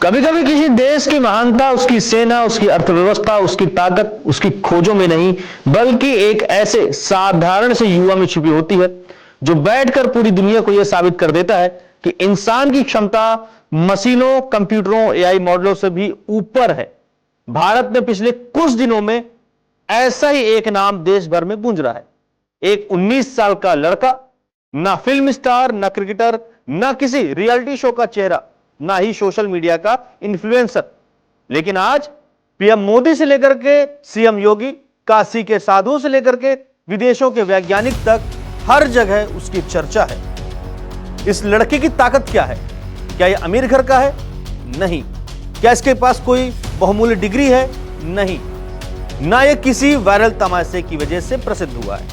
कभी कभी किसी देश की महानता उसकी सेना, उसकी अर्थव्यवस्था, उसकी ताकत, उसकी खोजों में नहीं बल्कि एक ऐसे साधारण से युवा में छुपी होती है जो बैठकर पूरी दुनिया को यह साबित कर देता है कि इंसान की क्षमता मशीनों, कंप्यूटरों, एआई मॉडलों से भी ऊपर है। भारत में पिछले कुछ दिनों में ऐसा ही एक नाम देश भर में गूंज रहा है। एक 19 साल का लड़का, ना फिल्म स्टार, ना क्रिकेटर, ना किसी रियलिटी शो का चेहरा, ना ही सोशल मीडिया का इन्फ्लुएंसर, लेकिन आज पीएम मोदी से लेकर के सीएम योगी, काशी के साधुओं से लेकर के विदेशों के वैज्ञानिक तक हर जगह उसकी चर्चा है। इस लड़के की ताकत क्या है? क्या यह अमीर घर का है? नहीं। क्या इसके पास कोई बहुमूल्य डिग्री है? नहीं। ना यह किसी वायरल तमाशे की वजह से प्रसिद्ध हुआ है।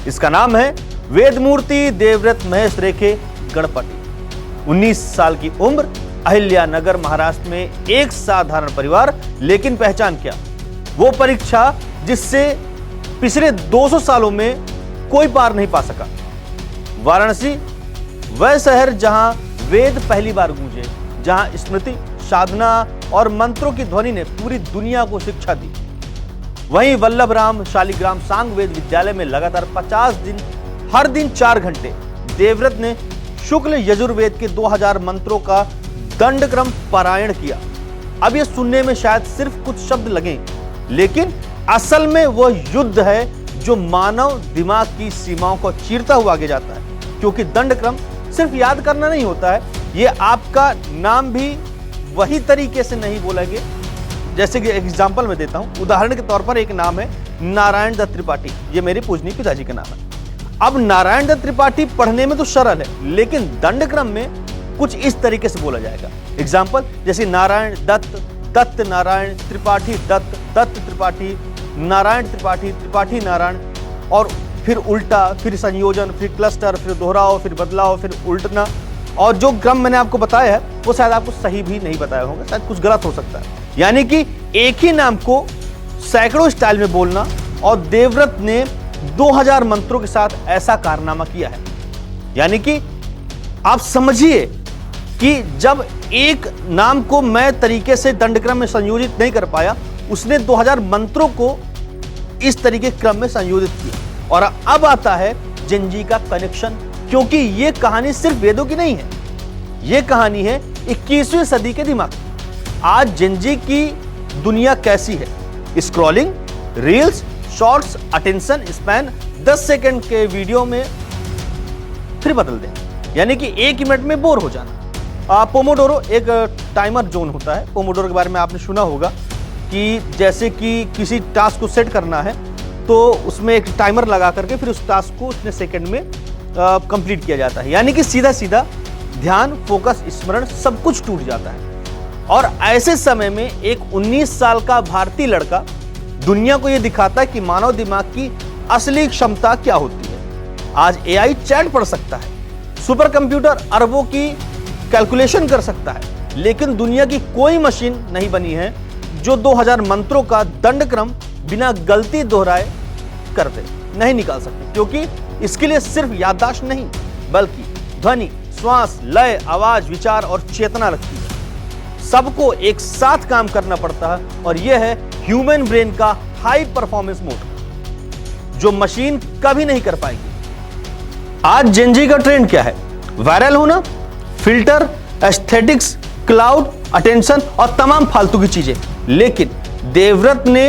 इसका नाम है वेदमूर्ति देवव्रत महेश रेखे गणपति। 19 साल की उम्र, अहिल्यानगर महाराष्ट्र में एक साधारण परिवार, लेकिन पहचान क्या? वो परीक्षा जिससे पिछले 200 सालों में कोई पार नहीं पा सका। वाराणसी, वह शहर जहां वेद पहली बार गूंजे, जहां स्मृति, साधना और मंत्रों की ध्वनि ने पूरी दुनिया को शिक्षा दी। वहीं वल्लभराम शालिग्राम सांग वेद विद्यालय में लगातार 50 दिन, हर दिन 4 घंटे देवव्रत ने शुक्ल यजुर्वेद के 2000 मंत्रों का दंडक्रम पारायण किया। अब यह सुनने में शायद सिर्फ कुछ शब्द लगें, लेकिन असल में वह युद्ध है जो मानव दिमाग की सीमाओं को चीरता हुआ आगे जाता है। क्योंकि दंडक्रम सिर्फ याद करना नहीं होता है, यह आपका नाम भी वही तरीके से नहीं बोलेंगे। जैसे कि एग्जाम्पल मैं देता हूं, उदाहरण के तौर पर एक नाम है नारायण दत्त त्रिपाठी। ये मेरे पूजनीय पिताजी का नाम है। अब नारायण दत्त त्रिपाठी पढ़ने में तो सरल है, लेकिन दंडक्रम में कुछ इस तरीके से बोला जाएगा। एग्जाम्पल जैसे नारायण दत्त, दत्त नारायण, त्रिपाठी दत्त, दत्त त्रिपाठी, नारायण त्रिपाठी, त्रिपाठी नारायण, और फिर उल्टा, फिर संयोजन, फिर क्लस्टर, फिर दोहराओ, फिर बदलाव, फिर उल्टना। और जो क्रम मैंने आपको बताया है वो शायद आपको सही भी नहीं बताया होगा, शायद कुछ गलत हो सकता है। यानी कि एक ही नाम को सैकड़ों स्टाइल में बोलना, और देवव्रत ने 2000 मंत्रों के साथ ऐसा कारनामा किया है। यानी कि आप समझिए कि जब एक नाम को मैं तरीके से दंडक्रम में संयोजित नहीं कर पाया, उसने 2000 मंत्रों को इस तरीके क्रम में संयोजित किया। और अब आता है जेनजी का कनेक्शन, क्योंकि यह कहानी सिर्फ वेदों की नहीं है, यह कहानी है 21वीं सदी के दिमाग की। आज जेनजी की दुनिया कैसी है? Scrolling, reels, shorts, attention span 10 second के वीडियो में फिर बदल दें, यानी कि 1 मिनट में बोर हो जाना। पोमोडोरो एक टाइमर जोन होता है। पोमोडोरो के बारे में आपने सुना होगा कि जैसे कि किसी टास्क को सेट करना है तो उसमें एक टाइमर लगा करके फिर उस टास्क को उतने सेकंड में कंप्लीट किया जाता है। यानी कि सीधा सीधा ध्यान, फोकस, स्मरण सब कुछ टूट जाता है। और ऐसे समय में एक 19 साल का भारतीय लड़का दुनिया को यह दिखाता है कि मानव दिमाग की असली क्षमता क्या होती है। आज एआई चैट पढ़ सकता है, सुपर कंप्यूटर अरबों की कैलकुलेशन कर सकता है, लेकिन दुनिया की कोई मशीन नहीं बनी है जो 2000 मंत्रों का दंडक्रम बिना गलती दोहराए कर दे। नहीं निकाल सकते, क्योंकि इसके लिए सिर्फ याददाश्त नहीं बल्कि ध्वनि, श्वास, लय, आवाज, विचार और चेतना लगती है। सबको एक साथ काम करना पड़ता है, और यह है ह्यूमन ब्रेन का हाई परफॉर्मेंस मोड, जो मशीन कभी नहीं कर पाएगी। आज जेनजी का ट्रेंड क्या है? वायरल होना, फिल्टर, एस्थेटिक्स, क्लाउड, अटेंशन और तमाम फालतू की चीजें। लेकिन देवव्रत ने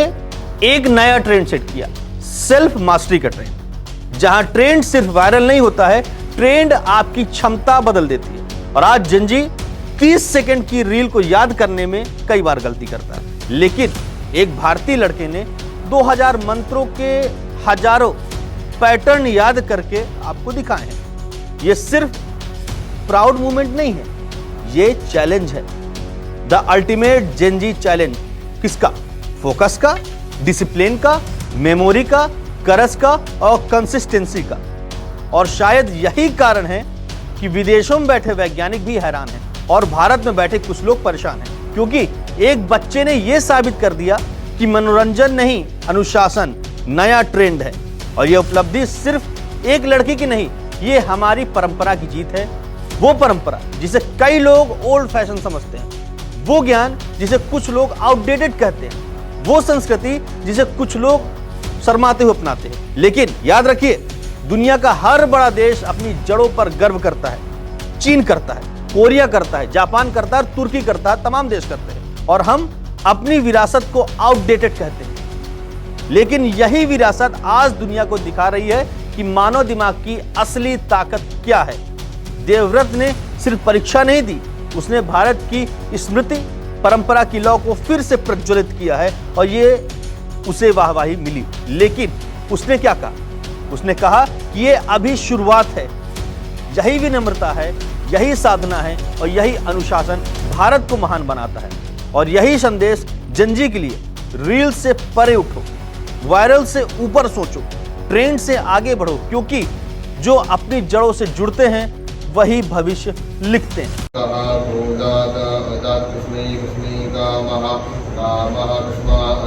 एक नया ट्रेंड सेट किया, सेल्फ मास्टरी का ट्रेंड, जहां ट्रेंड सिर्फ वायरल नहीं होता है, ट्रेंड आपकी क्षमता बदल देती है। और आज जेनजी 30 सेकंड की रील को याद करने में कई बार गलती करता है, लेकिन एक भारतीय लड़के ने 2000 मंत्रों के हजारों पैटर्न याद करके आपको दिखाए हैं। यह सिर्फ प्राउड मूवमेंट नहीं है, यह चैलेंज है, द अल्टीमेट जेनजी चैलेंज। किसका? फोकस का, डिसिप्लिन का, मेमोरी का, करज का और कंसिस्टेंसी का। और शायद यही कारण है कि विदेशों में बैठे वैज्ञानिक भी हैरान हैं और भारत में बैठे कुछ लोग परेशान हैं, क्योंकि एक बच्चे ने यह साबित कर दिया कि मनोरंजन नहीं, अनुशासन नया ट्रेंड है। और यह उपलब्धि सिर्फ एक लड़की की नहीं, यह हमारी परंपरा की जीत है। वो परंपरा जिसे कई लोग ओल्ड फैशन समझते हैं, वो ज्ञान जिसे कुछ लोग आउटडेटेड कहते हैं, वो संस्कृति जिसे कुछ लोग शर्माते हुए अपनाते हैं। लेकिन याद रखिए, दुनिया का हर बड़ा देश अपनी जड़ों पर गर्व करता है। चीन करता है, कोरिया करता है, जापान करता है, तुर्की करता है, तमाम देश करते हैं। और हम अपनी विरासत को आउटडेटेड कहते हैं। लेकिन यही विरासत आज दुनिया को दिखा रही है कि मानव दिमाग की असली ताकत क्या है। देवव्रत ने सिर्फ परीक्षा नहीं दी, उसने भारत की स्मृति परंपरा की लौ को फिर से प्रज्वलित किया है और ये उसे वाहवाही मिली। लेकिन उसने क्या कहा? उसने कहा कि ये अभी शुरुआत है। यही विनम्रता है, यही साधना है और यही अनुशासन भारत को महान बनाता है। और यही संदेश जनजी के लिए, रील से परे उठो, वायरल से ऊपर सोचो, ट्रेंड से आगे बढ़ो, क्योंकि जो अपनी जड़ों से जुड़ते हैं वही भविष्य लिखते हैं। कामः कामः तस्मात्